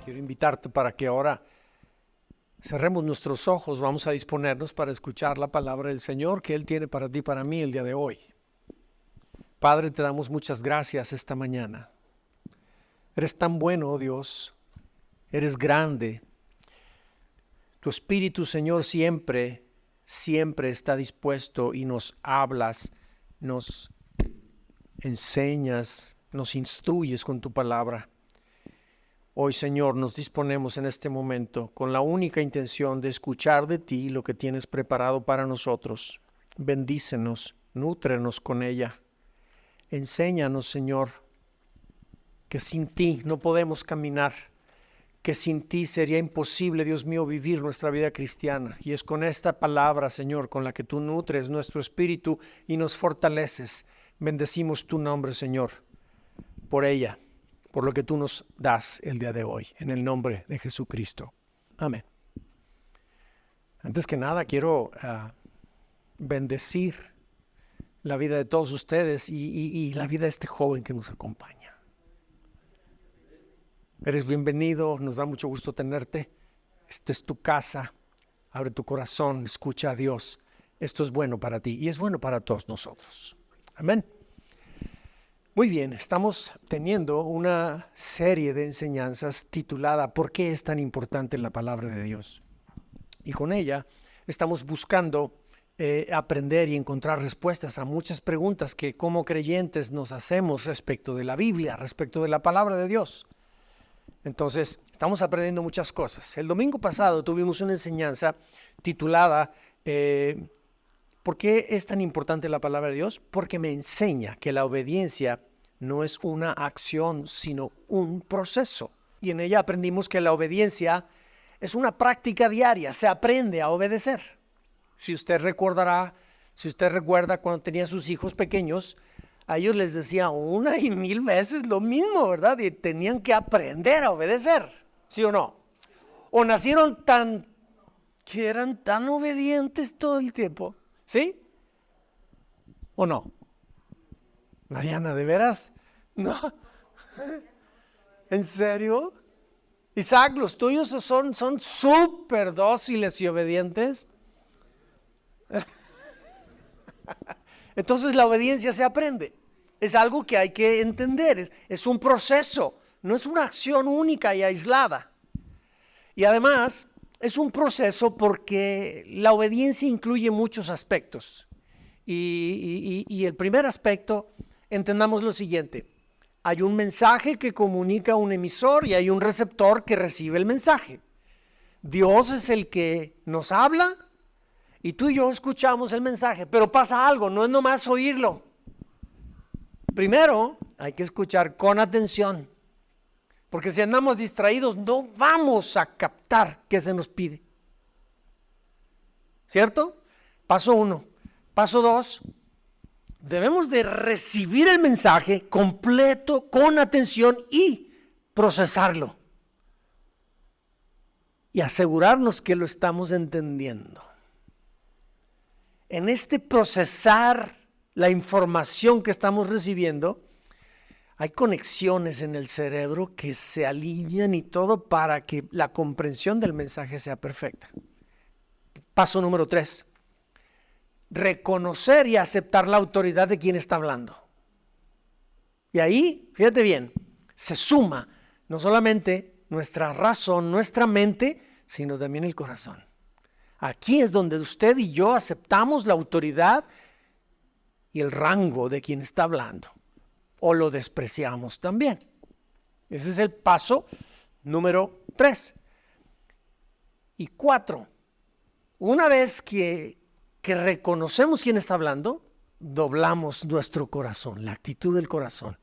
Quiero invitarte para que ahora cerremos nuestros ojos, vamos a disponernos para escuchar la palabra del Señor que Él tiene para ti y para mí el día de hoy. Padre, te damos muchas gracias esta mañana. Eres tan bueno, oh Dios, eres grande. Tu Espíritu, Señor, siempre está dispuesto y nos hablas, nos enseñas, nos instruyes con tu palabra. Hoy, Señor, nos disponemos en este momento con la única intención de escuchar de ti lo que tienes preparado para nosotros. Bendícenos, nútrenos con ella. Enséñanos, Señor, que sin ti no podemos caminar, que sin ti sería imposible, Dios mío, vivir nuestra vida cristiana. Y es con esta palabra, Señor, con la que tú nutres nuestro espíritu y nos fortaleces. Bendecimos tu nombre, Señor, por ella, por lo que tú nos das el día de hoy, en el nombre de Jesucristo. Amén. Antes que nada, quiero bendecir la vida de todos ustedes y la vida de este joven que nos acompaña. Eres bienvenido, nos da mucho gusto tenerte. Esta es tu casa, abre tu corazón, escucha a Dios. Esto es bueno para ti y es bueno para todos nosotros. Amén. Muy bien, estamos teniendo una serie de enseñanzas titulada ¿Por qué es tan importante la palabra de Dios? Y con ella estamos buscando aprender y encontrar respuestas a muchas preguntas que como creyentes nos hacemos respecto de la Biblia, respecto de la palabra de Dios. Entonces, estamos aprendiendo muchas cosas. El domingo pasado tuvimos una enseñanza titulada ¿por qué es tan importante la palabra de Dios? Porque me enseña que la obediencia no es una acción, sino un proceso. Y en ella aprendimos que la obediencia es una práctica diaria, se aprende a obedecer. Si usted recuerda cuando tenía sus hijos pequeños, a ellos les decía 1 y 1000 veces lo mismo, ¿verdad? Y tenían que aprender a obedecer, ¿sí o no? O nacieron que eran tan obedientes todo el tiempo. ¿Sí? ¿O no? Mariana, ¿de veras? No. ¿En serio? Isaac, ¿los tuyos son súper dóciles y obedientes? Entonces la obediencia se aprende. Es algo que hay que entender. Es un proceso. No es una acción única y aislada. Y además es un proceso porque la obediencia incluye muchos aspectos. Y el primer aspecto, entendamos lo siguiente. Hay un mensaje que comunica un emisor y hay un receptor que recibe el mensaje. Dios es el que nos habla y tú y yo escuchamos el mensaje, pero pasa algo, no es nomás oírlo. Primero, hay que escuchar con atención. Porque si andamos distraídos, no vamos a captar qué se nos pide. ¿Cierto? Paso 1. Paso 2. Debemos de recibir el mensaje completo, con atención y procesarlo. Y asegurarnos que lo estamos entendiendo. En este procesar la información que estamos recibiendo, hay conexiones en el cerebro que se alinean y todo para que la comprensión del mensaje sea perfecta. Paso número 3. Reconocer y aceptar la autoridad de quien está hablando. Y ahí, fíjate bien, se suma no solamente nuestra razón, nuestra mente, sino también el corazón. Aquí es donde usted y yo aceptamos la autoridad y el rango de quien está hablando. O lo despreciamos también. Ese es el paso número 3. Y 4. Una vez que reconocemos quién está hablando, doblamos nuestro corazón, la actitud del corazón.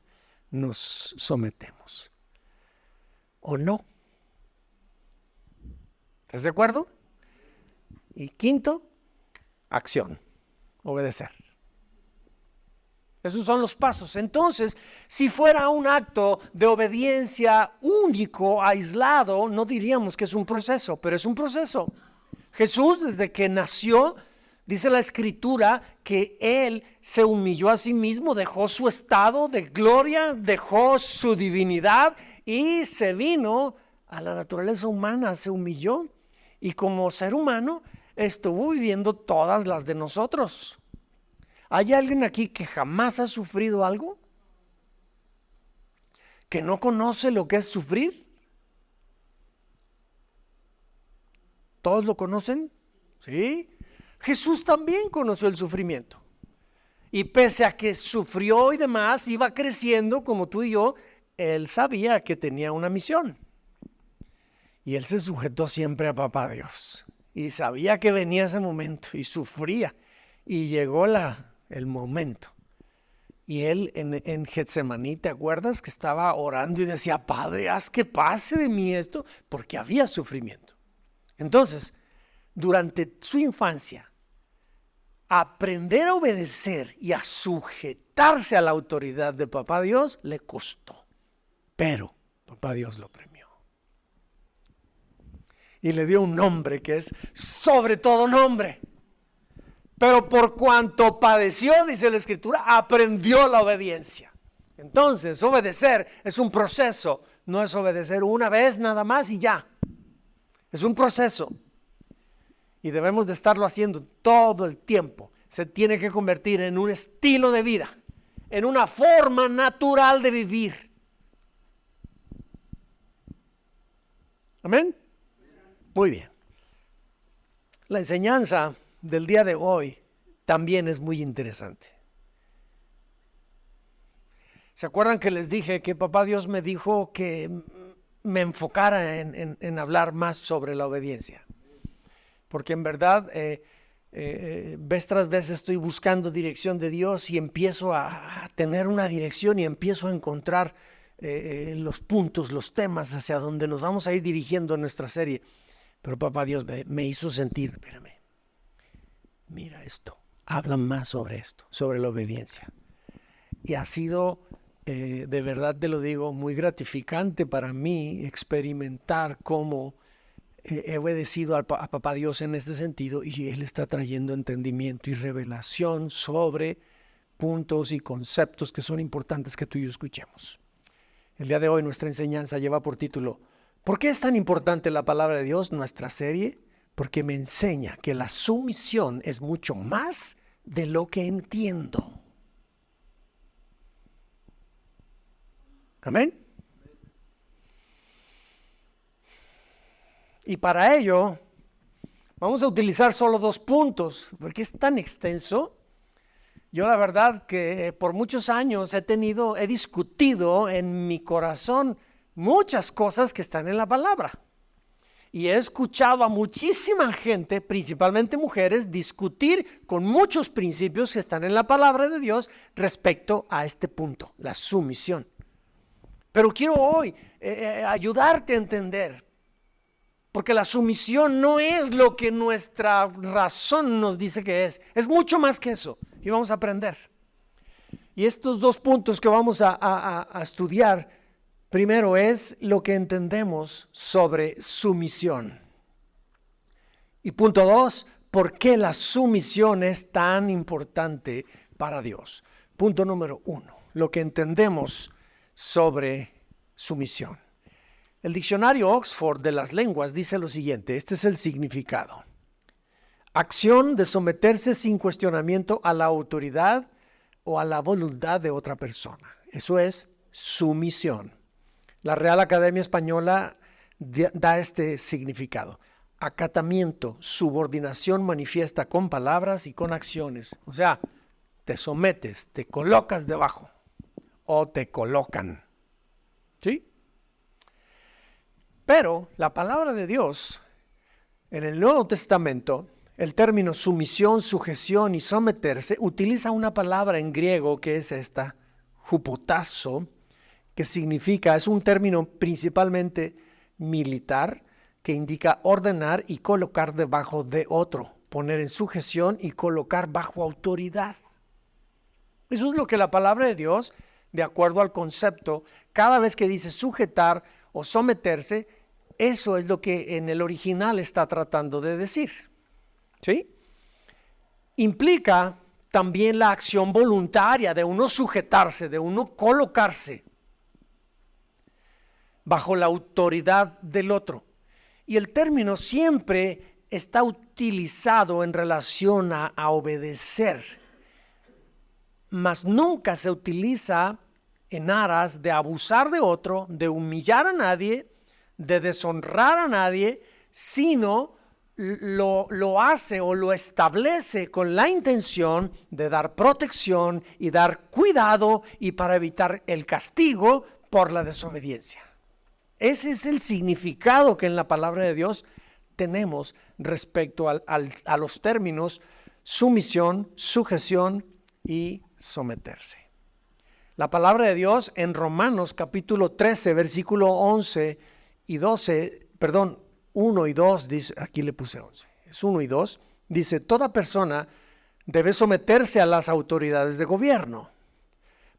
Nos sometemos. ¿O no? ¿Estás de acuerdo? Y 5, acción. Obedecer. Esos son los pasos. Entonces, si fuera un acto de obediencia único, aislado, no diríamos que es un proceso, pero es un proceso. Jesús, desde que nació, dice la Escritura que Él se humilló a sí mismo, dejó su estado de gloria, dejó su divinidad y se vino a la naturaleza humana, se humilló y como ser humano estuvo viviendo todas las de nosotros. ¿Hay alguien aquí que jamás ha sufrido algo? ¿Que no conoce lo que es sufrir? ¿Todos lo conocen? ¿Sí? Jesús también conoció el sufrimiento. Y pese a que sufrió y demás, iba creciendo como tú y yo, él sabía que tenía una misión. Y él se sujetó siempre a Papá Dios. Y sabía que venía ese momento y sufría. Y llegó el momento. Y él en Getsemaní, ¿te acuerdas que estaba orando y decía, Padre, haz que pase de mí esto? Porque había sufrimiento. Entonces, durante su infancia, aprender a obedecer y a sujetarse a la autoridad de Papá Dios le costó. Pero Papá Dios lo premió. Y le dio un nombre que es sobre todo nombre. Pero por cuanto padeció, dice la Escritura, aprendió la obediencia. Entonces, obedecer es un proceso. No es obedecer una vez nada más y ya. Es un proceso. Y debemos de estarlo haciendo todo el tiempo. Se tiene que convertir en un estilo de vida, en una forma natural de vivir. ¿Amén? Muy bien. La enseñanza del día de hoy también es muy interesante. ¿Se acuerdan que les dije que Papá Dios me dijo que me enfocara en hablar más sobre la obediencia? Porque en verdad, vez tras vez estoy buscando dirección de Dios y empiezo a tener una dirección y empiezo a encontrar los puntos, los temas hacia donde nos vamos a ir dirigiendo en nuestra serie. Pero Papá Dios me hizo sentir, espérame, mira esto, habla más sobre esto, sobre la obediencia. Y ha sido, de verdad te lo digo, muy gratificante para mí experimentar cómo he obedecido a Papá Dios en este sentido y Él está trayendo entendimiento y revelación sobre puntos y conceptos que son importantes que tú y yo escuchemos. El día de hoy nuestra enseñanza lleva por título ¿por qué es tan importante la palabra de Dios, nuestra serie? Porque me enseña que la sumisión es mucho más de lo que entiendo. Amén. Y para ello vamos a utilizar solo 2 puntos, porque es tan extenso. Yo la verdad que por muchos años he discutido en mi corazón muchas cosas que están en la palabra. Y he escuchado a muchísima gente, principalmente mujeres, discutir con muchos principios que están en la palabra de Dios respecto a este punto, la sumisión. Pero quiero hoy ayudarte a entender, porque la sumisión no es lo que nuestra razón nos dice que es mucho más que eso, y vamos a aprender. Y estos 2 puntos que vamos a estudiar, primero es lo que entendemos sobre sumisión. Y punto 2, ¿por qué la sumisión es tan importante para Dios? Punto número 1, lo que entendemos sobre sumisión. El diccionario Oxford de las lenguas dice lo siguiente, este es el significado. Acción de someterse sin cuestionamiento a la autoridad o a la voluntad de otra persona. Eso es sumisión. La Real Academia Española da este significado. Acatamiento, subordinación manifiesta con palabras y con acciones. O sea, te sometes, te colocas debajo o te colocan. ¿Sí? Pero la palabra de Dios, en el Nuevo Testamento, el término sumisión, sujeción y someterse, utiliza una palabra en griego que es esta, hupotazo, que significa, es un término principalmente militar, que indica ordenar y colocar debajo de otro, poner en sujeción y colocar bajo autoridad. Eso es lo que la palabra de Dios, de acuerdo al concepto, cada vez que dice sujetar o someterse, eso es lo que en el original está tratando de decir. ¿Sí? Implica también la acción voluntaria de uno sujetarse, de uno colocarse bajo la autoridad del otro. Y el término siempre está utilizado en relación a obedecer, mas nunca se utiliza en aras de abusar de otro, de humillar a nadie, de deshonrar a nadie, sino lo hace o lo establece con la intención de dar protección y dar cuidado y para evitar el castigo por la desobediencia. Ese es el significado que en la palabra de Dios tenemos respecto a los términos sumisión, sujeción y someterse. La palabra de Dios en Romanos capítulo 13, versículo 11 y 12, 1 y 2, dice, aquí le puse 11, es 1 y 2, dice, toda persona debe someterse a las autoridades de gobierno,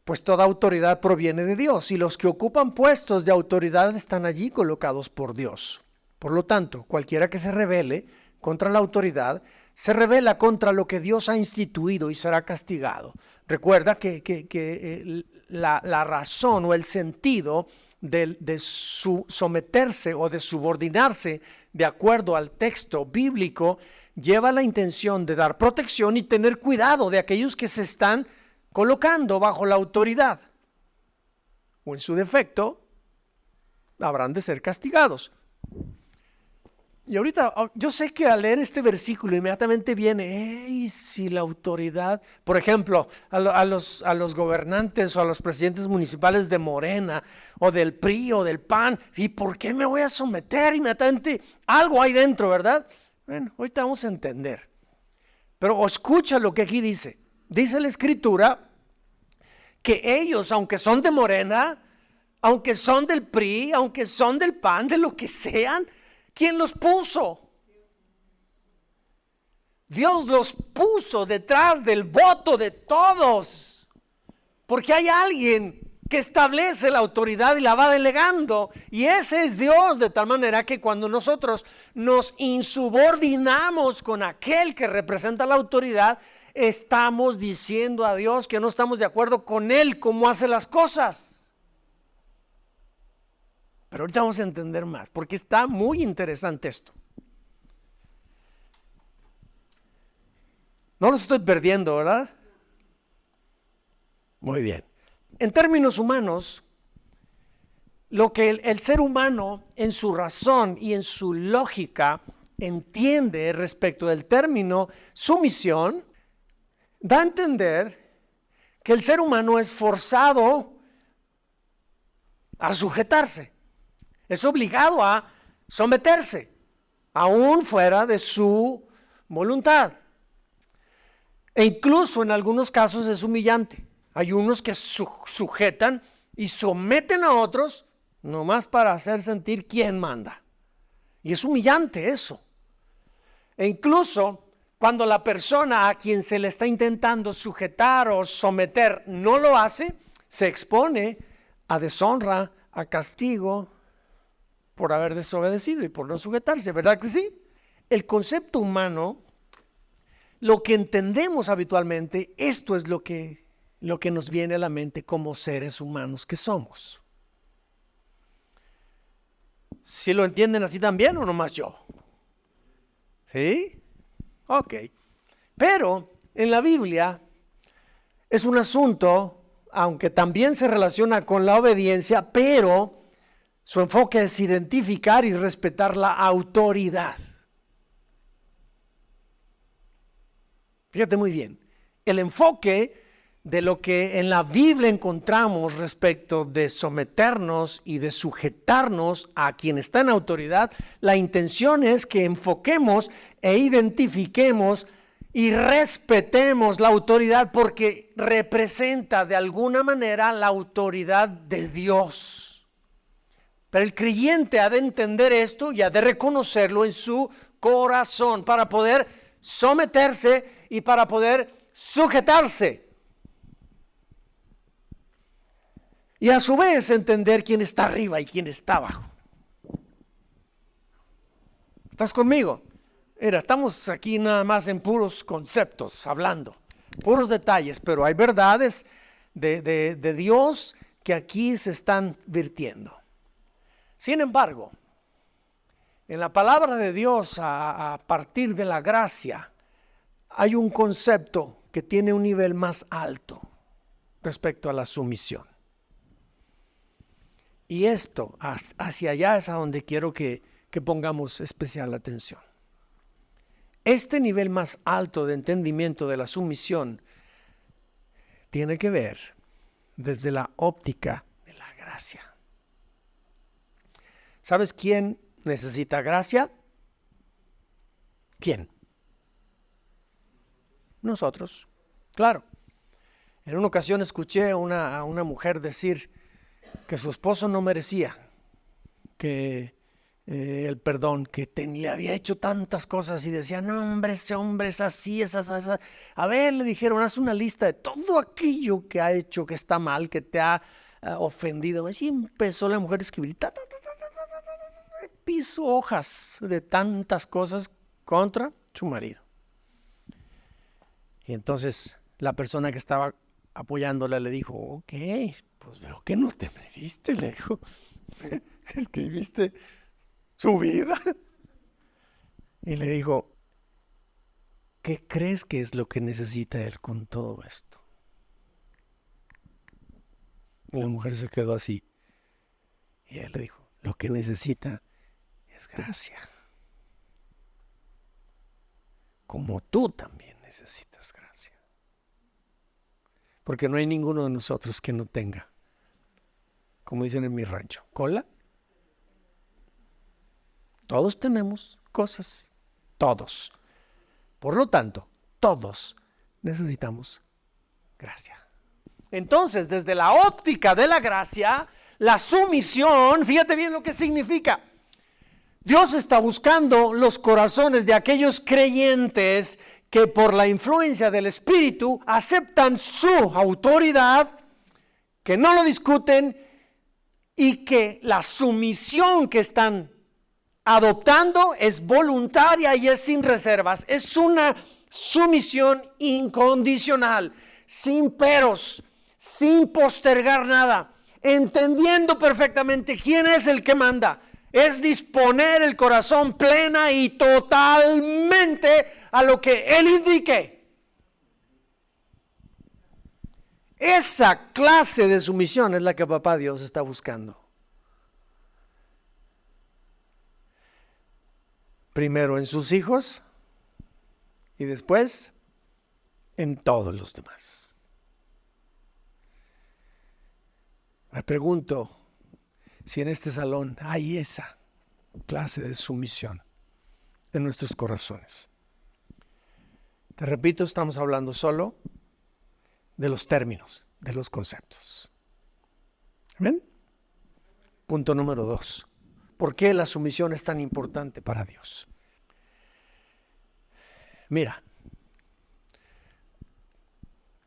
pues toda autoridad proviene de Dios y los que ocupan puestos de autoridad están allí colocados por Dios. Por lo tanto, cualquiera que se rebele contra la autoridad, se rebela contra lo que Dios ha instituido y será castigado. Recuerda que la razón o el sentido de someterse o de subordinarse de acuerdo al texto bíblico lleva la intención de dar protección y tener cuidado de aquellos que se están colocando bajo la autoridad, o en su defecto habrán de ser castigados. Y ahorita yo sé que al leer este versículo inmediatamente viene, si la autoridad, por ejemplo, a los gobernantes o a los presidentes municipales de Morena o del PRI o del PAN, ¿y por qué me voy a someter? Inmediatamente algo hay dentro, ¿verdad? Bueno, ahorita vamos a entender. Pero escucha lo que aquí dice. Dice la Escritura que ellos, aunque son de Morena, aunque son del PRI, aunque son del PAN, de lo que sean, ¿quién los puso? Dios los puso detrás del voto de todos, porque hay alguien que establece la autoridad y la va delegando, y ese es Dios, de tal manera que cuando nosotros nos insubordinamos con aquel que representa la autoridad, estamos diciendo a Dios que no estamos de acuerdo con Él, cómo hace las cosas. Pero ahorita vamos a entender más, porque está muy interesante esto. No los estoy perdiendo, ¿verdad? Muy bien. En términos humanos, lo que el ser humano en su razón y en su lógica entiende respecto del término sumisión, da a entender que el ser humano es forzado a sujetarse, es obligado a someterse, aún fuera de su voluntad. E incluso en algunos casos es humillante. Hay unos que sujetan y someten a otros nomás para hacer sentir quién manda. Y es humillante eso. E incluso cuando la persona a quien se le está intentando sujetar o someter no lo hace, se expone a deshonra, a castigo por haber desobedecido y por no sujetarse, ¿verdad que sí? El concepto humano, lo que entendemos habitualmente, esto es lo que nos viene a la mente como seres humanos que somos. ¿Sí lo entienden así también o nomás yo? ¿Sí? Ok. Pero en la Biblia es un asunto, aunque también se relaciona con la obediencia, pero su enfoque es identificar y respetar la autoridad. Fíjate muy bien, el enfoque de lo que en la Biblia encontramos respecto de someternos y de sujetarnos a quien está en autoridad, la intención es que enfoquemos e identifiquemos y respetemos la autoridad porque representa de alguna manera la autoridad de Dios. Pero el creyente ha de entender esto y ha de reconocerlo en su corazón para poder someterse y para poder sujetarse. Y a su vez entender quién está arriba y quién está abajo. ¿Estás conmigo? Mira, estamos aquí nada más en puros conceptos, hablando, puros detalles, pero hay verdades de Dios que aquí se están virtiendo. Sin embargo, en la palabra de Dios, a partir de la gracia, hay un concepto que tiene un nivel más alto respecto a la sumisión. Y esto, hacia allá es a donde quiero que pongamos especial atención. Este nivel más alto de entendimiento de la sumisión tiene que ver desde la óptica de la gracia. ¿Sabes quién necesita gracia? ¿Quién? Nosotros, claro. En una ocasión escuché a una mujer decir que su esposo no merecía que el perdón, que le había hecho tantas cosas y decía, no hombre, ese hombre es así, es así. A ver, le dijeron, haz una lista de todo aquello que ha hecho, que está mal, que te ha ofendido. Así empezó la mujer a escribir, piso hojas de tantas cosas contra su marido. Y entonces la persona que estaba apoyándola le dijo, ok, pues veo que no te mediste, le dijo, escribiste su vida. Y le dijo, ¿qué crees que es lo que necesita él con todo esto? Y la mujer se quedó así. Y él le dijo, lo que necesita es gracia. Como tú también necesitas gracia. Porque no hay ninguno de nosotros que no tenga, como dicen en mi rancho, cola. Todos tenemos cosas, todos. Por lo tanto, todos necesitamos gracia. Entonces, desde la óptica de la gracia, la sumisión, fíjate bien lo que significa. Dios está buscando los corazones de aquellos creyentes que por la influencia del Espíritu aceptan su autoridad, que no lo discuten y que la sumisión que están adoptando es voluntaria y es sin reservas. Es una sumisión incondicional, sin peros, sin postergar nada, entendiendo perfectamente quién es el que manda. Es disponer el corazón plena y totalmente a lo que Él indique. Esa clase de sumisión es la que Papá Dios está buscando. Primero en sus hijos y después en todos los demás. Me pregunto si en este salón hay esa clase de sumisión en nuestros corazones. Te repito, estamos hablando solo de los términos, de los conceptos. ¿Ven? Punto número 2. ¿Por qué la sumisión es tan importante para Dios? Mira,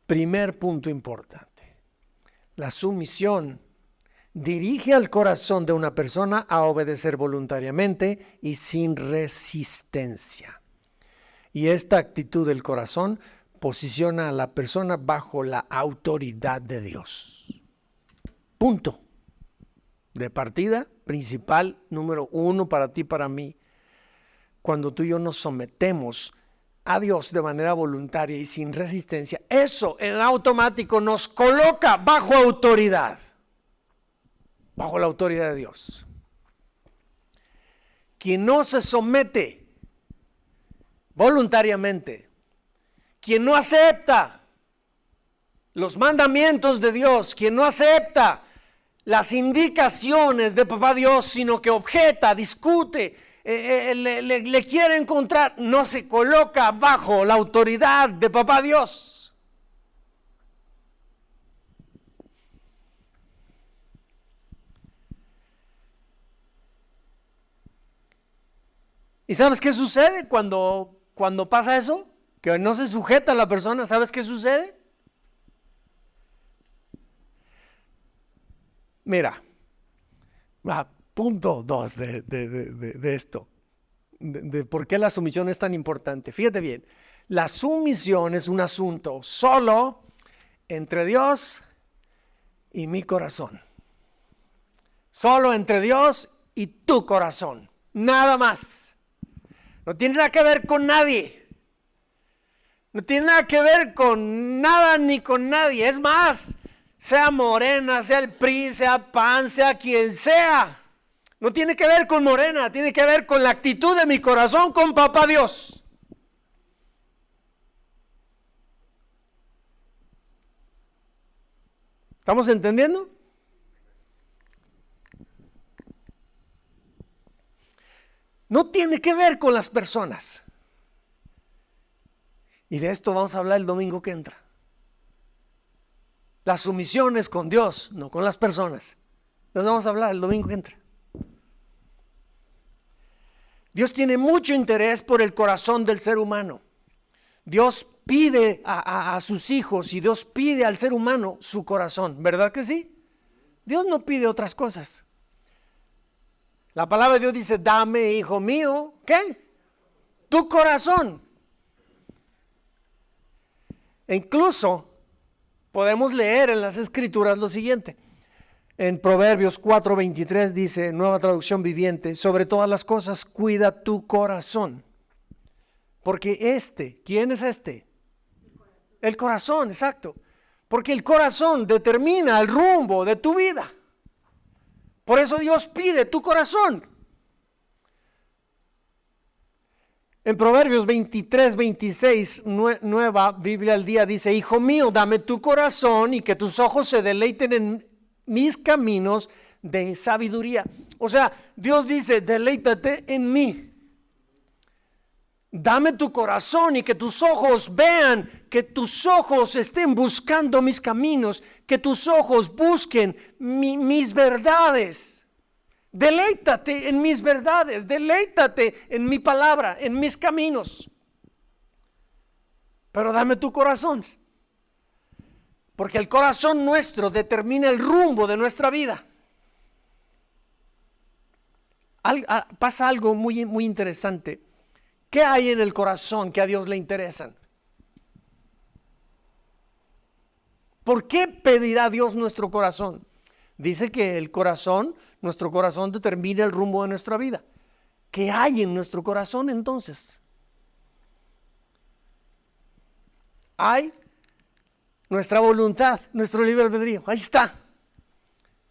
primer punto importante. La sumisión dirige al corazón de una persona a obedecer voluntariamente y sin resistencia. Y esta actitud del corazón posiciona a la persona bajo la autoridad de Dios. Punto. De partida principal, número 1 para ti, para mí. Cuando tú y yo nos sometemos a Dios de manera voluntaria y sin resistencia, eso en automático nos coloca bajo autoridad. Bajo la autoridad de Dios. Quien no se somete voluntariamente, quien no acepta los mandamientos de Dios, quien no acepta las indicaciones de Papá Dios, sino que objeta, discute, le quiere encontrar, no se coloca bajo la autoridad de Papá Dios. ¿Y sabes qué sucede cuando pasa eso? Que no se sujeta a la persona. ¿Sabes qué sucede? Mira, punto 2 de esto, de por qué la sumisión es tan importante. Fíjate bien, la sumisión es un asunto solo entre Dios y mi corazón. Solo entre Dios y tu corazón. Nada más. No tiene nada que ver con nadie. No tiene nada que ver con nada ni con nadie. Es más, sea Morena, sea el PRI, sea PAN, sea quien sea. No tiene que ver con Morena, tiene que ver con la actitud de mi corazón con Papá Dios. ¿Estamos entendiendo? No tiene que ver con las personas. Y de esto vamos a hablar el domingo que entra. La sumisión es con Dios, no con las personas. Nos vamos a hablar el domingo que entra. Dios tiene mucho interés por el corazón del ser humano. Dios pide a sus hijos y Dios pide al ser humano su corazón, ¿verdad que sí? Dios no pide otras cosas. La palabra de Dios dice, dame, hijo mío, ¿qué? Tu corazón. E incluso podemos leer en las Escrituras lo siguiente. En Proverbios 4:23 dice, nueva traducción viviente, sobre todas las cosas cuida tu corazón. Porque ¿quién es este? El corazón, exacto. Porque el corazón determina el rumbo de tu vida. Por eso Dios pide tu corazón. En Proverbios 23:26, nueva Biblia al día, dice, hijo mío, dame tu corazón y que tus ojos se deleiten en mis caminos de sabiduría. O sea, Dios dice, deleítate en mí. Dame tu corazón y que tus ojos vean, que tus ojos estén buscando mis caminos, que tus ojos busquen mis verdades. Deleítate en mis verdades, deleítate en mi palabra, en mis caminos. Pero dame tu corazón. Porque el corazón nuestro determina el rumbo de nuestra vida. Pasa algo muy, muy interesante. ¿Qué hay en el corazón que a Dios le interesan? ¿Por qué pedirá Dios nuestro corazón? Dice que el corazón, nuestro corazón determina el rumbo de nuestra vida. ¿Qué hay en nuestro corazón entonces? Hay nuestra voluntad, nuestro libre albedrío, ahí está.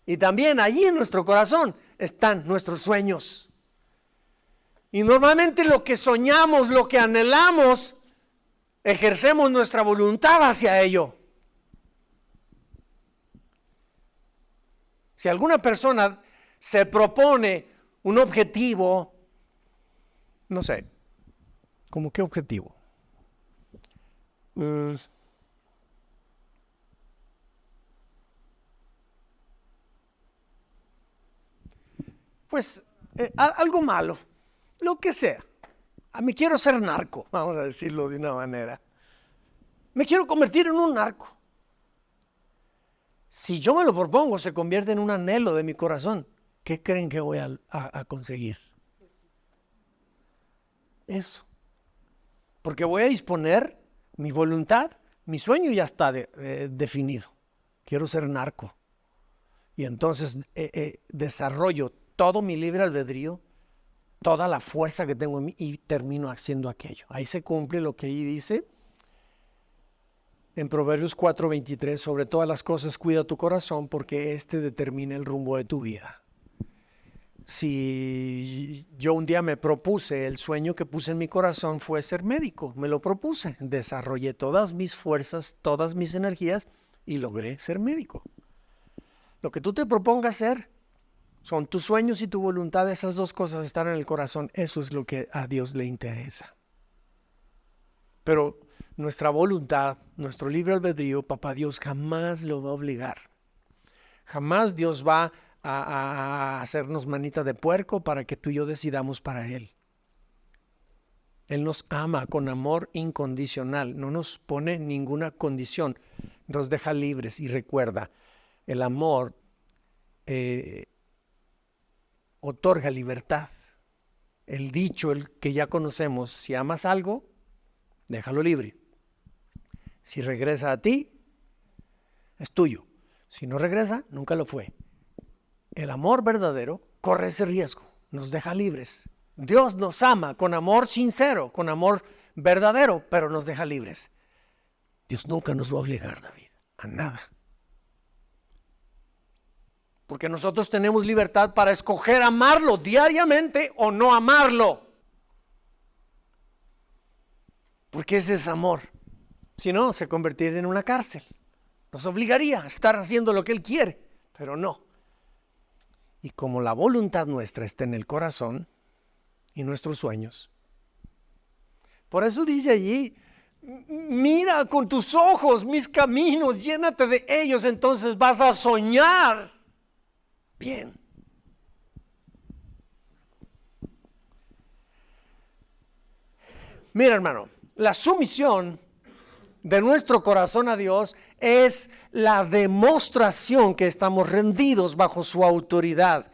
Y también allí en nuestro corazón están nuestros sueños. Y normalmente lo que soñamos, lo que anhelamos, ejercemos nuestra voluntad hacia ello. Si alguna persona se propone un objetivo, no sé, ¿cómo qué objetivo? Pues algo malo, lo que sea. Me quiero ser narco, vamos a decirlo de una manera. Me quiero convertir en un narco. Si yo me lo propongo, se convierte en un anhelo de mi corazón. ¿Qué creen que voy a conseguir? Eso. Porque voy a disponer mi voluntad, mi sueño ya está definido. Quiero ser narco. Y entonces desarrollo todo mi libre albedrío, toda la fuerza que tengo en mí y termino haciendo aquello. Ahí se cumple lo que ahí dice en Proverbios 4:23, sobre todas las cosas cuida tu corazón porque este determina el rumbo de tu vida. Si yo un día me propuse, el sueño que puse en mi corazón fue ser médico, me lo propuse, desarrollé todas mis fuerzas, todas mis energías y logré ser médico. Lo que tú te propongas hacer son tus sueños y tu voluntad, esas dos cosas están en el corazón, eso es lo que a Dios le interesa. Pero nuestra voluntad, nuestro libre albedrío, Papá Dios jamás lo va a obligar. Jamás Dios va a hacernos manita de puerco para que tú y yo decidamos para Él. Él nos ama con amor incondicional, no nos pone ninguna condición, nos deja libres y recuerda, el amor otorga libertad. El dicho, el que ya conocemos, si amas algo, déjalo libre. Si regresa a ti, es tuyo. Si no regresa, nunca lo fue. El amor verdadero corre ese riesgo, nos deja libres. Dios nos ama con amor sincero, con amor verdadero, pero nos deja libres. Dios nunca nos va a obligar, David, a nada. Porque nosotros tenemos libertad para escoger amarlo diariamente o no amarlo. Porque ese es amor. Si no, se convertiría en una cárcel. Nos obligaría a estar haciendo lo que Él quiere, pero no. Y como la voluntad nuestra está en el corazón y nuestros sueños, por eso dice allí, mira con tus ojos mis caminos, llénate de ellos, entonces vas a soñar bien. Mira, hermano, la sumisión de nuestro corazón a Dios es la demostración que estamos rendidos bajo su autoridad.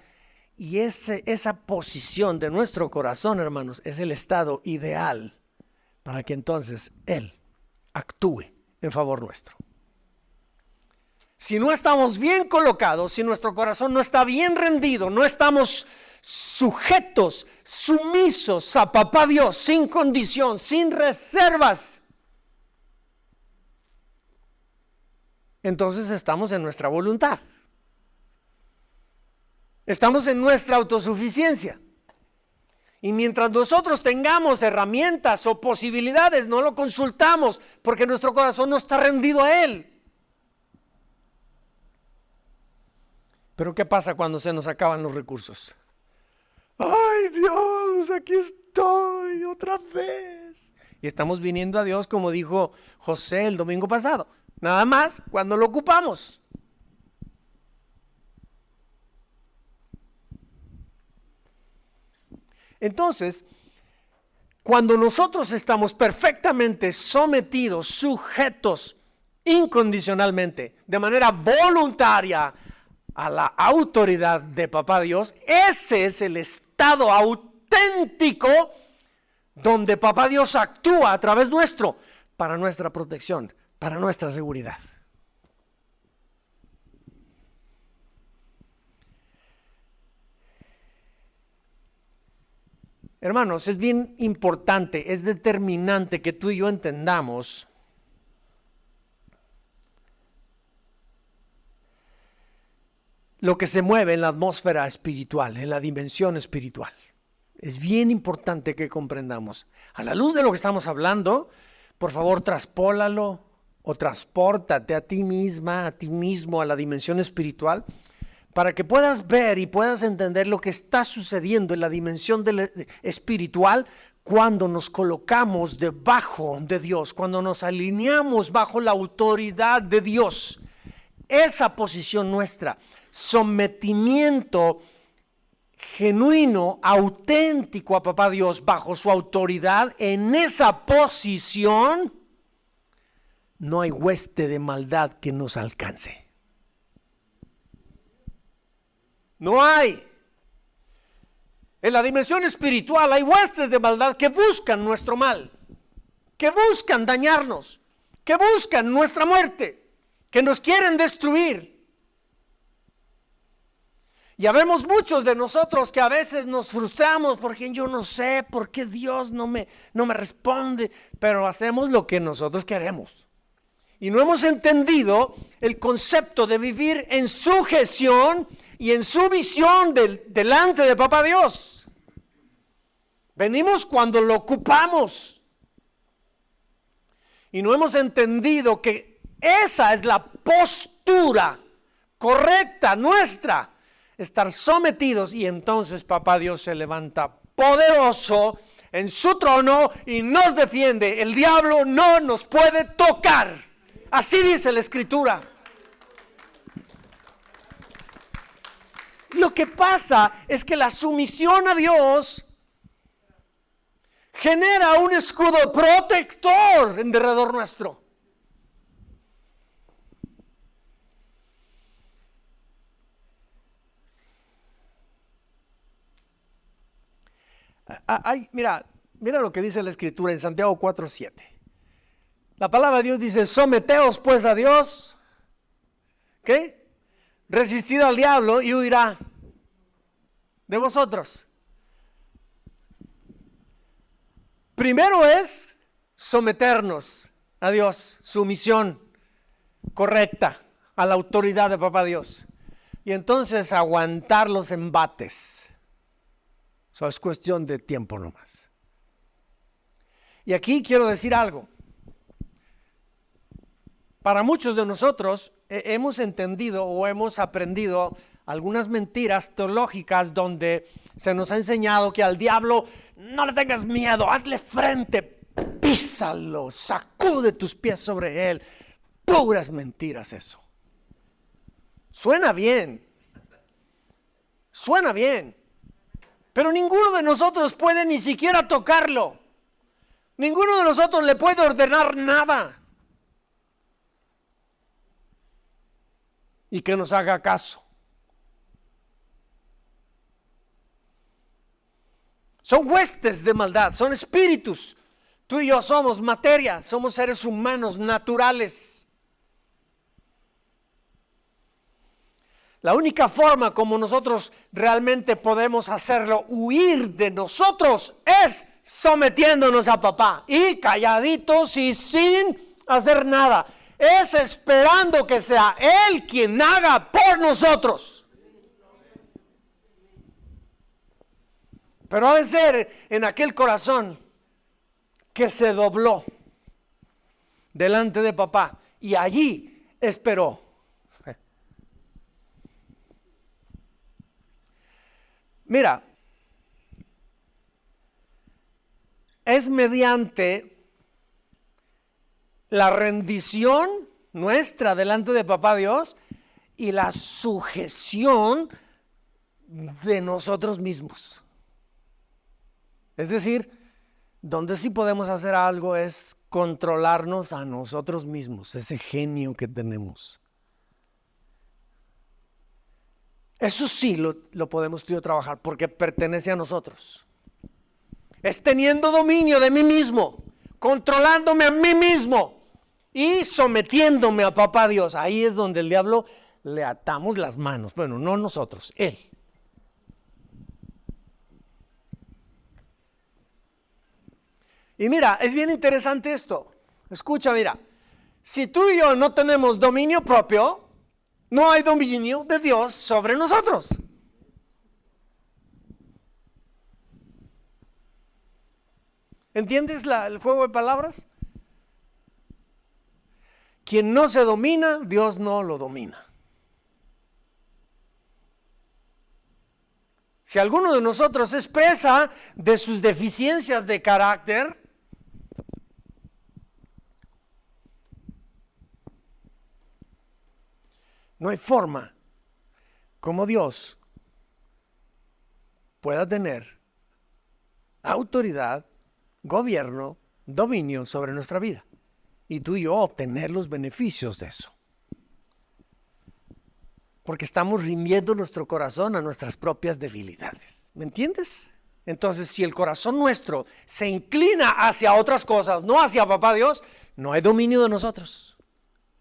Y esa posición de nuestro corazón, hermanos, es el estado ideal para que entonces Él actúe en favor nuestro. Si no estamos bien colocados, si nuestro corazón no está bien rendido, no estamos sujetos, sumisos a Papá Dios, sin condición, sin reservas, entonces estamos en nuestra voluntad. Estamos en nuestra autosuficiencia. Y mientras nosotros tengamos herramientas o posibilidades, no lo consultamos porque nuestro corazón no está rendido a Él. Pero ¿qué pasa cuando se nos acaban los recursos? ¡Ay, Dios! Aquí estoy otra vez. Y estamos viniendo a Dios como dijo José el domingo pasado. Nada más cuando lo ocupamos. Entonces, cuando nosotros estamos perfectamente sometidos, sujetos incondicionalmente, de manera voluntaria a la autoridad de Papá Dios, ese es el estado auténtico donde Papá Dios actúa a través nuestro para nuestra protección, para nuestra seguridad. Hermanos, es bien importante, es determinante que tú y yo entendamos lo que se mueve en la atmósfera espiritual, en la dimensión espiritual. Es bien importante que comprendamos. A la luz de lo que estamos hablando, por favor, traspólalo o transpórtate a ti misma, a ti mismo, a la dimensión espiritual, para que puedas ver y puedas entender lo que está sucediendo en la dimensión espiritual cuando nos colocamos debajo de Dios, cuando nos alineamos bajo la autoridad de Dios. Esa posición nuestra, sometimiento genuino, auténtico a Papá Dios bajo su autoridad, en esa posición no hay hueste de maldad que nos alcance. No hay. En la dimensión espiritual hay huestes de maldad que buscan nuestro mal, que buscan dañarnos, que buscan nuestra muerte, que nos quieren destruir. Y habemos muchos de nosotros que a veces nos frustramos porque yo no sé por qué Dios no me responde, pero hacemos lo que nosotros queremos. Y no hemos entendido el concepto de vivir en sujeción y en sumisión delante de Papá Dios. Venimos cuando lo ocupamos. Y no hemos entendido que esa es la postura correcta nuestra. Estar sometidos, y entonces Papá Dios se levanta poderoso en su trono y nos defiende. El diablo no nos puede tocar. Así dice la Escritura. Lo que pasa es que la sumisión a Dios genera un escudo protector en derredor nuestro. Mira lo que dice la Escritura en Santiago 4:7. La palabra de Dios dice: someteos pues a Dios, ¿qué? Resistid al diablo y huirá. de vosotros. Primero es someternos a Dios, sumisión correcta a la autoridad de Papá Dios. Y entonces aguantar los embates. Eso es cuestión de tiempo nomás. Y aquí quiero decir algo. Para muchos de nosotros hemos entendido o hemos aprendido algunas mentiras teológicas donde se nos ha enseñado que al diablo no le tengas miedo, hazle frente, písalo, sacude tus pies sobre él. Puras mentiras eso. Suena bien, pero ninguno de nosotros puede ni siquiera tocarlo. Ninguno de nosotros le puede ordenar nada y que nos haga caso. Son huestes de maldad, son espíritus. Tú y yo somos materia, somos seres humanos naturales. La única forma como nosotros realmente podemos hacerlo huir de nosotros es sometiéndonos a papá y calladitos y sin hacer nada. Es esperando que sea Él quien haga por nosotros. Pero ha de ser en aquel corazón que se dobló delante de papá y allí esperó. Mira, es mediante la rendición nuestra delante de papá Dios y la sujeción de nosotros mismos. Es decir, donde sí podemos hacer algo es controlarnos a nosotros mismos, ese genio que tenemos. Eso sí lo podemos tú y yo trabajar porque pertenece a nosotros. Es teniendo dominio de mí mismo, controlándome a mí mismo y sometiéndome a papá Dios. Ahí es donde el diablo le atamos las manos. Bueno, no nosotros, él. Y mira, es bien interesante esto. Escucha, mira. Si tú y yo no tenemos dominio propio, no hay dominio de Dios sobre nosotros. ¿Entiendes el juego de palabras? Quien no se domina, Dios no lo domina. Si alguno de nosotros es presa de sus deficiencias de carácter, no hay forma como Dios pueda tener autoridad, gobierno, dominio sobre nuestra vida. Y tú y yo obtener los beneficios de eso. Porque estamos rindiendo nuestro corazón a nuestras propias debilidades. ¿Me entiendes? Entonces, si el corazón nuestro se inclina hacia otras cosas, no hacia papá Dios, no hay dominio de nosotros.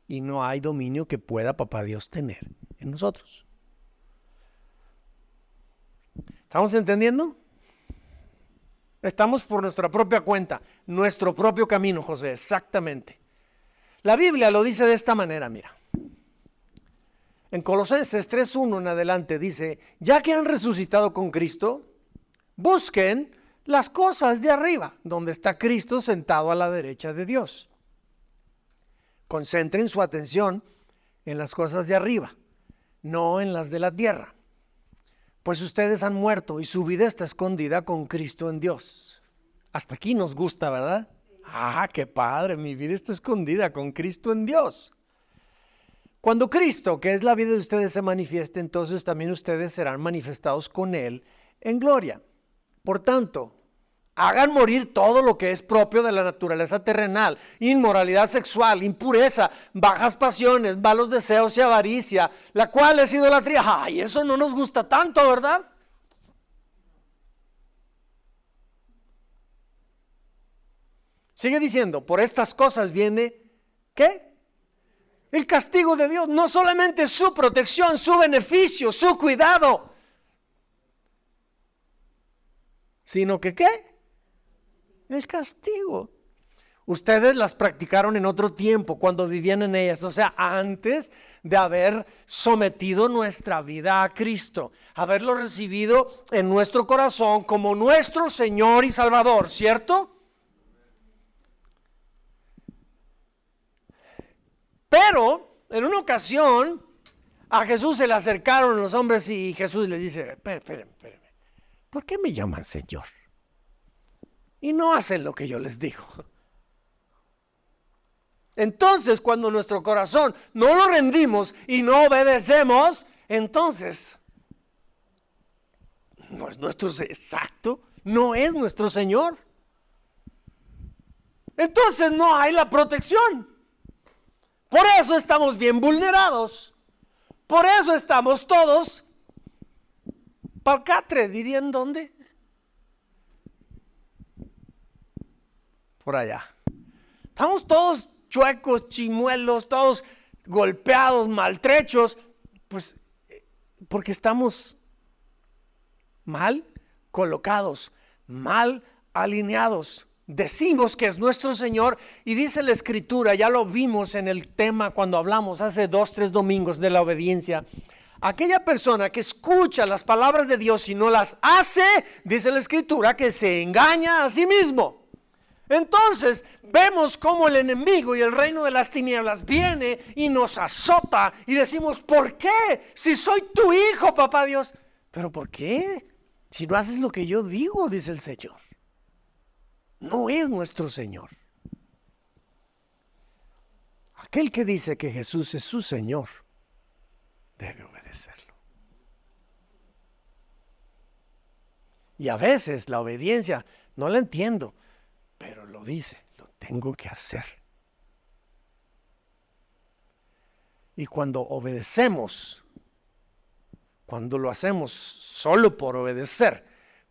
Y no hay dominio que pueda papá Dios tener en nosotros. ¿Estamos entendiendo? Estamos por nuestra propia cuenta, nuestro propio camino, José, exactamente. La Biblia lo dice de esta manera, mira. En Colosenses 3:1 en adelante dice, ya que han resucitado con Cristo, busquen las cosas de arriba, donde está Cristo sentado a la derecha de Dios. Concentren su atención en las cosas de arriba, no en las de la tierra. Pues ustedes han muerto y su vida está escondida con Cristo en Dios. Hasta aquí nos gusta, ¿verdad? Ah, qué padre, mi vida está escondida con Cristo en Dios. Cuando Cristo, que es la vida de ustedes, se manifieste, entonces también ustedes serán manifestados con Él en gloria. Por tanto, hagan morir todo lo que es propio de la naturaleza terrenal: inmoralidad sexual, impureza, bajas pasiones, malos deseos y avaricia, la cual es idolatría. Ay, eso no nos gusta tanto, ¿verdad? Sigue diciendo, por estas cosas viene, ¿qué? El castigo de Dios, no solamente su protección, su beneficio, su cuidado. sino que ¿qué? El castigo. Ustedes las practicaron en otro tiempo, cuando vivían en ellas, o sea, antes de haber sometido nuestra vida a Cristo, haberlo recibido en nuestro corazón como nuestro Señor y Salvador, ¿cierto? Pero en una ocasión a Jesús se le acercaron los hombres y Jesús les dice: espérenme, ¿por qué me llaman Señor? Y no hacen lo que yo les digo. Entonces, cuando nuestro corazón no lo rendimos y no obedecemos, entonces no es nuestro, exacto, no es nuestro Señor. Entonces no hay la protección. Por eso estamos bien vulnerados. Por eso estamos todos palcatre, dirían, ¿dónde? Por allá. Estamos todos chuecos, chimuelos, todos golpeados, maltrechos, pues porque estamos mal colocados, mal alineados. Decimos que es nuestro Señor y dice la Escritura, ya lo vimos en el tema cuando hablamos hace 2-3 domingos de la obediencia. Aquella persona que escucha las palabras de Dios y no las hace, dice la Escritura, que se engaña a sí mismo. Entonces vemos cómo el enemigo y el reino de las tinieblas viene y nos azota y decimos: ¿por qué? Si soy tu hijo, papá Dios. ¿Pero por qué? Si no haces lo que yo digo, dice el Señor. No es nuestro Señor. Aquel que dice que Jesús es su Señor debe obedecerlo. Y a veces la obediencia no la entiendo, pero lo dice, lo tengo que hacer. Y cuando obedecemos, cuando lo hacemos solo por obedecer,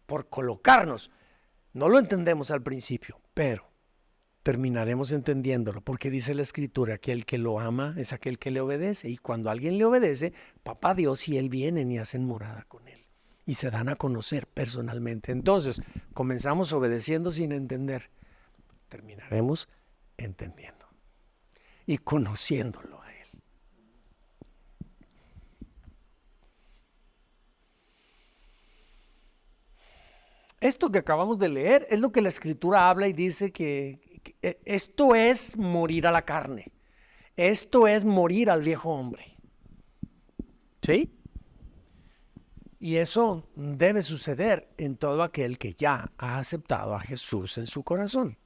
por colocarnos, no lo entendemos al principio, pero terminaremos entendiéndolo, porque dice la Escritura que el que lo ama es aquel que le obedece. Y cuando alguien le obedece, papá Dios y él vienen y hacen morada con él y se dan a conocer personalmente. Entonces comenzamos obedeciendo sin entender, terminaremos entendiendo y conociéndolo a él. Esto que acabamos de leer es lo que la Escritura habla y dice que esto es morir a la carne. Esto es morir al viejo hombre. ¿Sí? Y eso debe suceder en todo aquel que ya ha aceptado a Jesús en su corazón.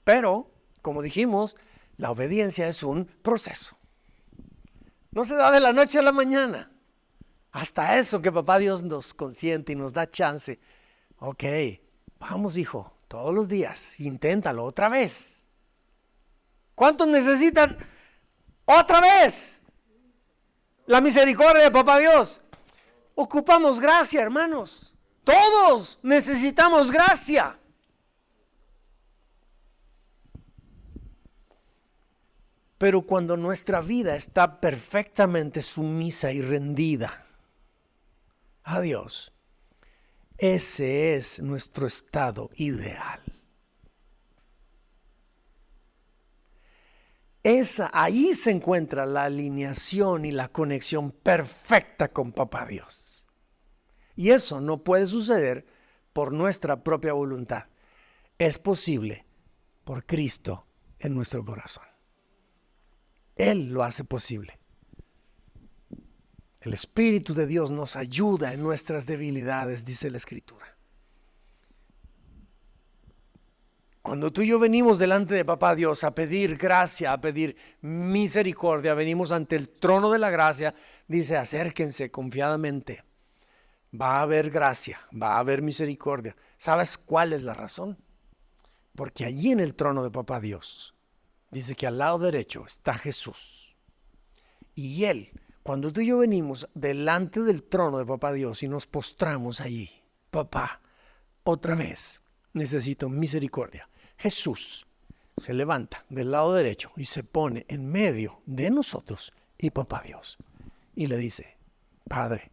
Pero, como dijimos, la obediencia es un proceso. No se da de la noche a la mañana. Hasta eso que papá Dios nos consiente y nos da chance. Ok, vamos hijo, todos los días, inténtalo otra vez. ¿Cuántos necesitan otra vez la misericordia de papá Dios? Ocupamos gracia, hermanos. Todos necesitamos gracia. Pero cuando nuestra vida está perfectamente sumisa y rendida a Dios, ese es nuestro estado ideal. Ahí se encuentra la alineación y la conexión perfecta con papá Dios. Y eso no puede suceder por nuestra propia voluntad. Es posible por Cristo en nuestro corazón. Él lo hace posible. El Espíritu de Dios nos ayuda en nuestras debilidades, dice la Escritura. Cuando tú y yo venimos delante de papá Dios a pedir gracia, a pedir misericordia, venimos ante el trono de la gracia, dice: acérquense confiadamente. Va a haber gracia, va a haber misericordia. ¿Sabes cuál es la razón? Porque allí en el trono de papá Dios, dice que al lado derecho está Jesús. Y Él, cuando tú y yo venimos delante del trono de papá Dios y nos postramos allí: papá, otra vez necesito misericordia. Jesús se levanta del lado derecho y se pone en medio de nosotros y papá Dios. Y le dice: Padre,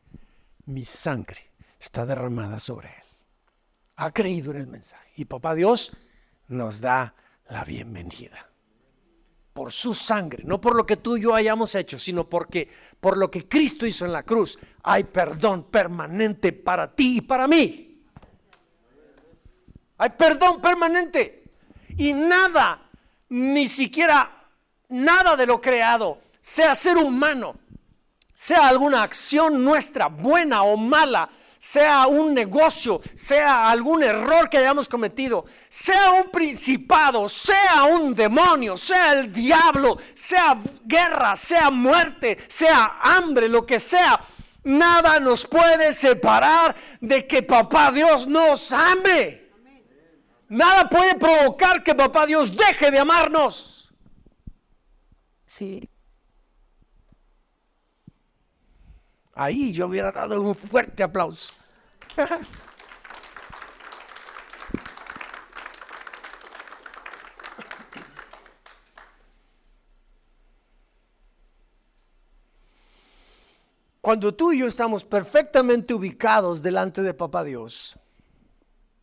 mi sangre, está derramada sobre él. Ha creído en el mensaje. Y papá Dios nos da la bienvenida. Por su sangre, no por lo que tú y yo hayamos hecho, sino porque por lo que Cristo hizo en la cruz, hay perdón permanente para ti y para mí. Hay perdón permanente. Y nada, ni siquiera nada de lo creado, sea ser humano, sea alguna acción nuestra, buena o mala, sea un negocio, sea algún error que hayamos cometido, sea un principado, sea un demonio, sea el diablo, sea guerra, sea muerte, sea hambre, lo que sea, nada nos puede separar de que papá Dios nos ame. Nada puede provocar que papá Dios deje de amarnos. Sí. Ahí yo hubiera dado un fuerte aplauso. Cuando tú y yo estamos perfectamente ubicados delante de papá Dios,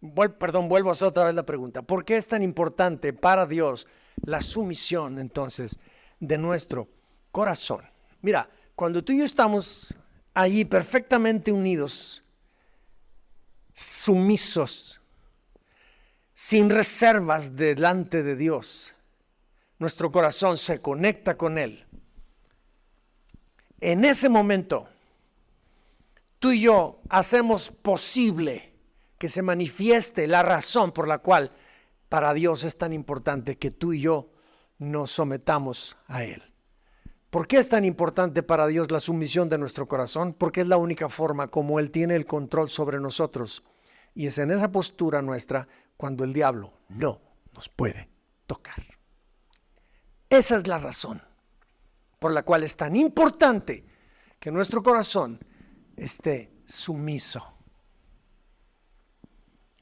vuelvo a hacer otra vez la pregunta. ¿Por qué es tan importante para Dios la sumisión entonces de nuestro corazón? Mira, cuando tú y yo estamos allí perfectamente unidos, sumisos, sin reservas delante de Dios, nuestro corazón se conecta con Él. En ese momento, tú y yo hacemos posible que se manifieste la razón por la cual para Dios es tan importante que tú y yo nos sometamos a Él. ¿Por qué es tan importante para Dios la sumisión de nuestro corazón? Porque es la única forma como Él tiene el control sobre nosotros. Y es en esa postura nuestra cuando el diablo no nos puede tocar. Esa es la razón por la cual es tan importante que nuestro corazón esté sumiso,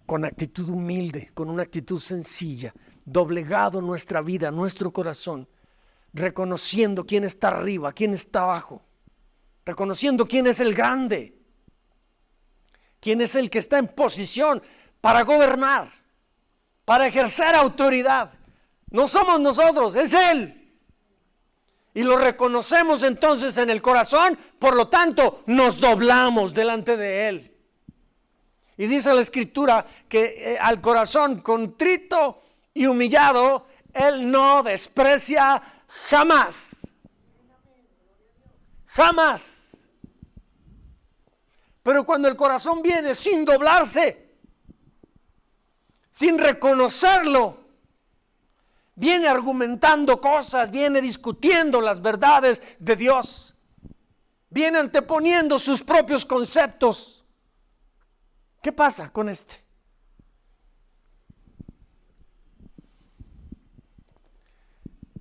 con actitud humilde, con una actitud sencilla, doblegado nuestra vida, nuestro corazón, reconociendo quién está arriba, quién está abajo, reconociendo quién es el grande, quién es el que está en posición para gobernar, para ejercer autoridad. No somos nosotros, es Él. Y lo reconocemos entonces en el corazón, por lo tanto nos doblamos delante de Él. Y dice la Escritura que al corazón contrito y humillado, Él no desprecia jamás. Jamás. Pero cuando el corazón viene sin doblarse, sin reconocerlo, viene argumentando cosas, viene discutiendo las verdades de Dios, viene anteponiendo sus propios conceptos. ¿Qué pasa con este?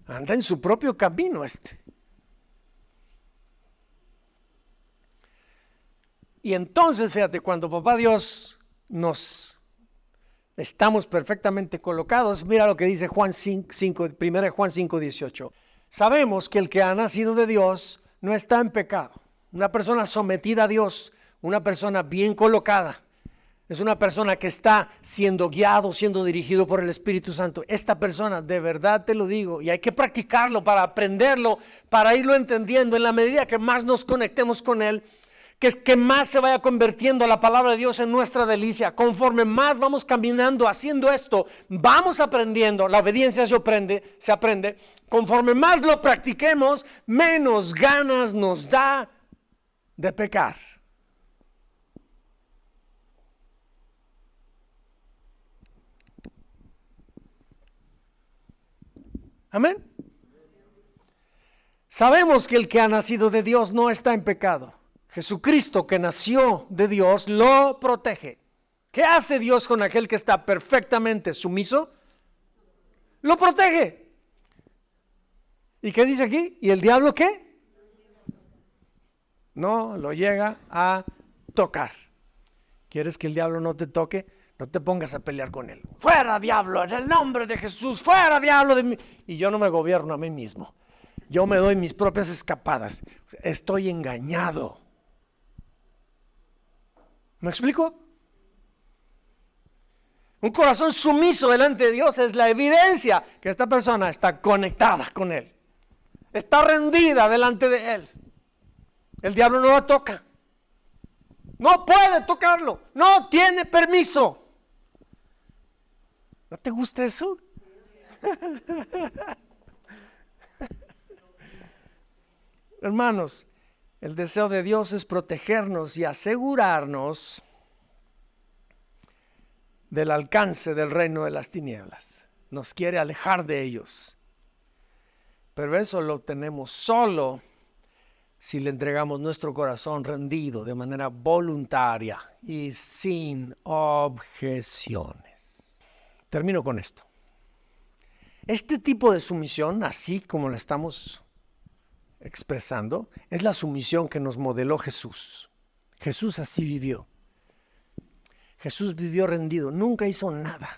Anda en su propio camino este. Y entonces, fíjate, cuando papá Dios nos estamos perfectamente colocados, mira lo que dice Juan 5, 1 Juan 5:18. Sabemos que el que ha nacido de Dios no está en pecado. Una persona sometida a Dios, una persona bien colocada, es una persona que está siendo guiado, siendo dirigido por el Espíritu Santo. Esta persona, de verdad te lo digo, y hay que practicarlo para aprenderlo, para irlo entendiendo en la medida que más nos conectemos con Él, que es que más se vaya convirtiendo la palabra de Dios en nuestra delicia. Conforme más vamos caminando haciendo esto, vamos aprendiendo. La obediencia se aprende. Conforme más lo practiquemos, menos ganas nos da de pecar. Amén. Sabemos que el que ha nacido de Dios no está en pecado. Jesucristo, que nació de Dios, lo protege. ¿Qué hace Dios con aquel que está perfectamente sumiso? Lo protege. ¿Y qué dice aquí? ¿Y el diablo qué? No lo llega a tocar. ¿Quieres que el diablo no te toque? No te pongas a pelear con él. Fuera diablo, en el nombre de Jesús, fuera diablo de mí. Y yo no me gobierno a mí mismo. Yo me doy mis propias escapadas. Estoy engañado. ¿Me explico? Un corazón sumiso delante de Dios es la evidencia que esta persona está conectada con Él. Está rendida delante de Él. El diablo no la toca. No puede tocarlo. No tiene permiso. ¿No te gusta eso? Hermanos, el deseo de Dios es protegernos y asegurarnos del alcance del reino de las tinieblas. Nos quiere alejar de ellos. Pero eso lo obtenemos solo si le entregamos nuestro corazón rendido de manera voluntaria y sin objeciones. Termino con esto. Este tipo de sumisión, así como la estamos expresando, es la sumisión que nos modeló Jesús. Jesús así vivió. Jesús vivió rendido, nunca hizo nada,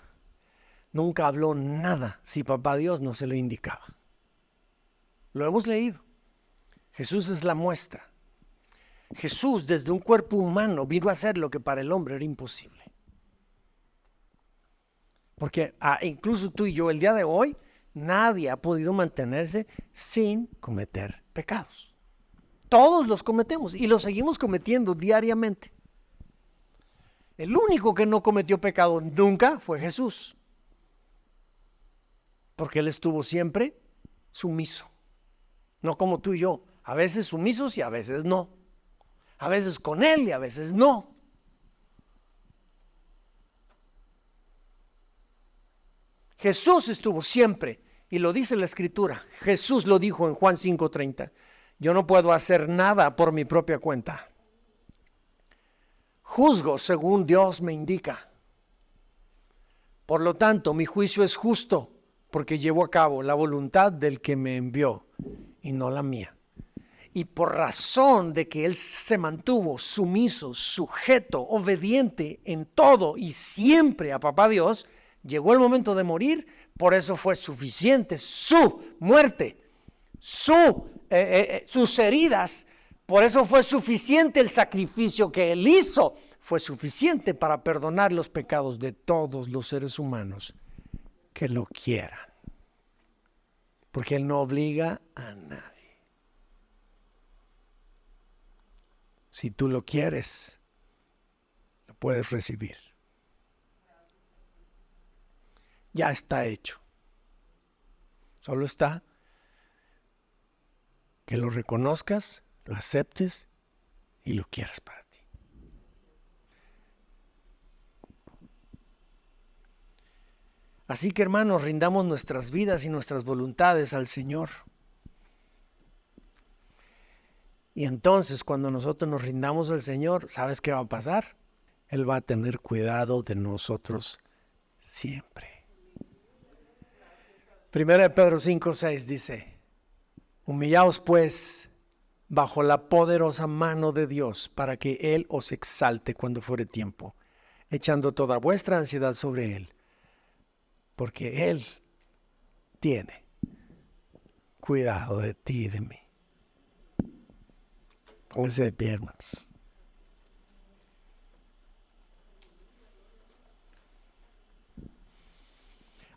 nunca habló nada si papá Dios no se lo indicaba. Lo hemos leído. Jesús es la muestra. Jesús desde un cuerpo humano vino a hacer lo que para el hombre era imposible. Porque incluso tú y yo el día de hoy, nadie ha podido mantenerse sin cometer pecados. Todos los cometemos y los seguimos cometiendo diariamente. El único que no cometió pecado nunca fue Jesús. Porque Él estuvo siempre sumiso. No como tú y yo. A veces sumisos y a veces no. A veces con Él y a veces no. Jesús estuvo siempre, y lo dice la Escritura. Jesús lo dijo en Juan 5:30. Yo no puedo hacer nada por mi propia cuenta. Juzgo según Dios me indica. Por lo tanto, mi juicio es justo, porque llevo a cabo la voluntad del que me envió y no la mía. Y por razón de que Él se mantuvo sumiso, sujeto, obediente en todo y siempre a papá Dios, llegó el momento de morir. Por eso fue suficiente su muerte, sus heridas. Por eso fue suficiente el sacrificio que Él hizo. Fue suficiente para perdonar los pecados de todos los seres humanos que lo quieran. Porque Él no obliga a nadie. Si tú lo quieres, lo puedes recibir. Ya está hecho. Solo está que lo reconozcas, lo aceptes y lo quieras para ti. Así que, hermanos, rindamos nuestras vidas y nuestras voluntades al Señor. Y entonces, cuando nosotros nos rindamos al Señor, ¿sabes qué va a pasar? Él va a tener cuidado de nosotros siempre. 1 Pedro 5:6 dice: humillaos pues bajo la poderosa mano de Dios, para que Él os exalte cuando fuere tiempo, echando toda vuestra ansiedad sobre Él, porque Él tiene cuidado de ti y de mí. Pónganse de pie, hermanos.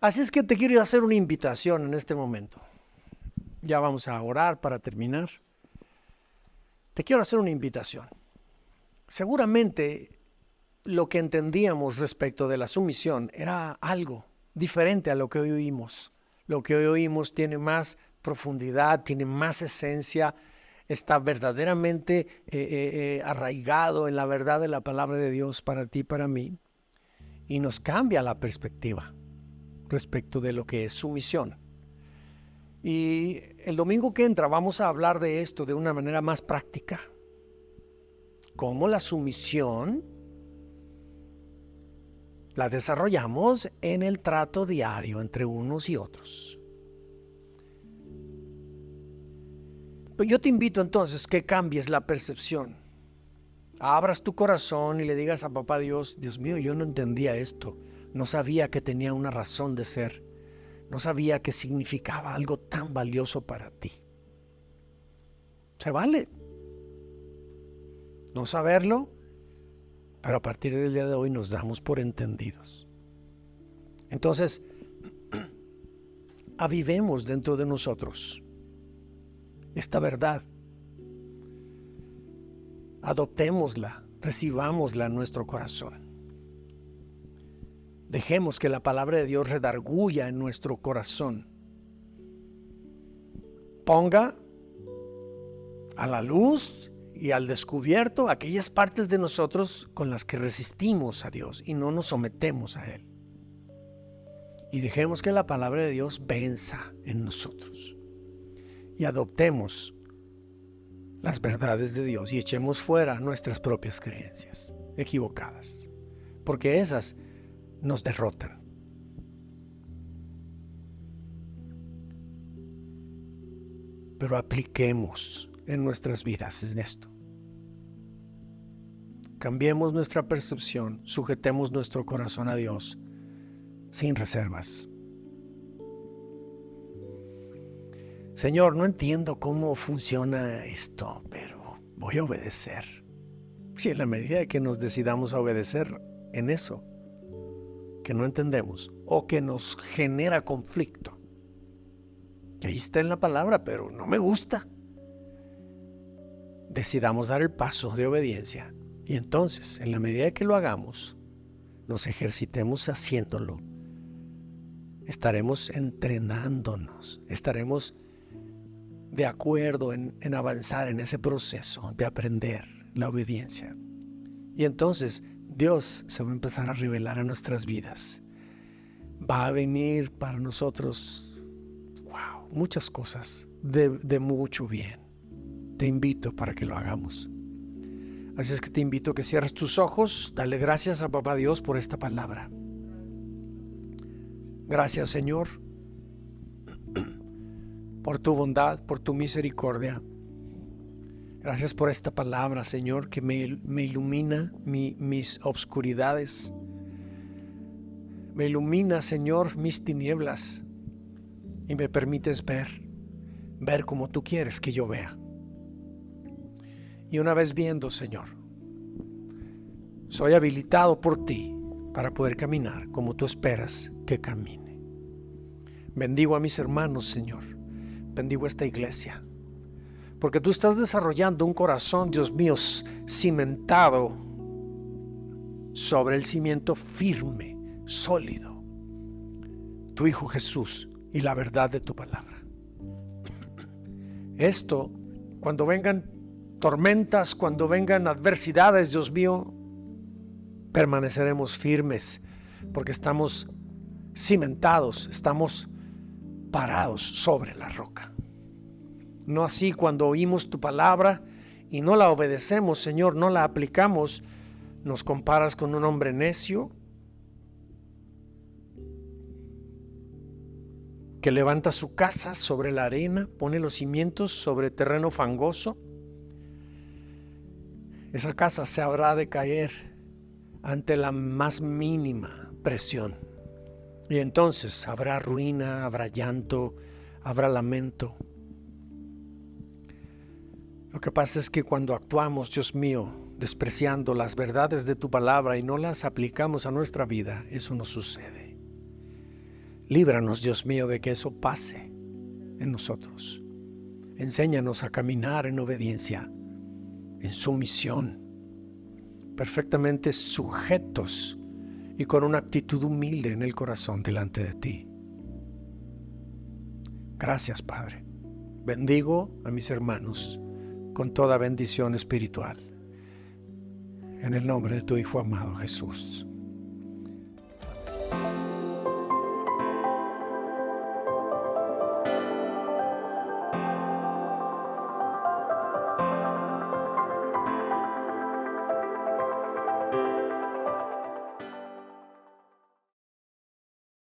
Así es que te quiero hacer una invitación en este momento. Ya vamos a orar para terminar. Te quiero hacer una invitación. Seguramente lo que entendíamos respecto de la sumisión era algo diferente a lo que hoy oímos. Lo que hoy oímos tiene más profundidad, tiene más esencia, está verdaderamente arraigado en la verdad de la palabra de Dios para ti y para mí, y nos cambia la perspectiva respecto de lo que es sumisión. Y el domingo que entra vamos a hablar de esto de una manera más práctica. Cómo la sumisión la desarrollamos en el trato diario entre unos y otros. Pero yo te invito entonces que cambies la percepción. Abras tu corazón y le digas a papá Dios: Dios mío, yo no entendía esto. No sabía que tenía una razón de ser. No sabía que significaba algo tan valioso para ti. Se vale no saberlo, Pero a partir del día de hoy nos damos por entendidos. Entonces, avivemos dentro de nosotros esta verdad. Adoptémosla, recibámosla en nuestro corazón. Dejemos que la palabra de Dios redarguya en nuestro corazón. Ponga a la luz y al descubierto aquellas partes de nosotros con las que resistimos a Dios y no nos sometemos a Él. Y dejemos que la palabra de Dios venza en nosotros. Y adoptemos las verdades de Dios y echemos fuera nuestras propias creencias equivocadas, porque esas nos derrotan. Pero apliquemos en nuestras vidas en esto. Cambiemos nuestra percepción, sujetemos nuestro corazón a Dios sin reservas. Señor, no entiendo cómo funciona esto, pero voy a obedecer. Y en la medida que nos decidamos a obedecer en eso que no entendemos o que nos genera conflicto, que ahí está en la palabra, pero no me gusta, decidamos dar el paso de obediencia. Y entonces, en la medida que lo hagamos, nos ejercitemos haciéndolo, estaremos entrenándonos, estaremos de acuerdo en avanzar en ese proceso de aprender la obediencia. Y entonces Dios se va a empezar a revelar en nuestras vidas. Va a venir para nosotros, muchas cosas de mucho bien. Te invito para que lo hagamos. Así es que te invito a que cierres tus ojos. Dale gracias a Papá Dios por esta palabra. Gracias, Señor, por tu bondad, por tu misericordia. Gracias por esta palabra, Señor, que me ilumina mis obscuridades. Me ilumina, Señor, mis tinieblas. Y me permites ver como tú quieres que yo vea. Y una vez viendo, Señor, soy habilitado por ti para poder caminar como tú esperas que camine. Bendigo a mis hermanos, Señor. Bendigo esta iglesia. Porque tú estás desarrollando un corazón, Dios mío, cimentado sobre el cimiento firme, sólido. Tu Hijo Jesús y la verdad de tu palabra. Esto, cuando vengan tormentas, cuando vengan adversidades, Dios mío, permaneceremos firmes porque estamos cimentados, estamos parados sobre la roca. No así cuando oímos tu palabra y no la obedecemos, Señor, no la aplicamos, nos comparas con un hombre necio que levanta su casa sobre la arena, pone los cimientos sobre terreno fangoso. Esa casa se habrá de caer ante la más mínima presión. Y entonces habrá ruina, habrá llanto, habrá lamento. Lo que pasa es que cuando actuamos, Dios mío, despreciando las verdades de tu palabra y no las aplicamos a nuestra vida, eso no sucede. Líbranos, Dios mío, de que eso pase en nosotros. Enséñanos a caminar en obediencia, en sumisión, perfectamente sujetos y con una actitud humilde en el corazón delante de ti. Gracias, Padre. Bendigo a mis hermanos con toda bendición espiritual. En el nombre de tu Hijo amado Jesús.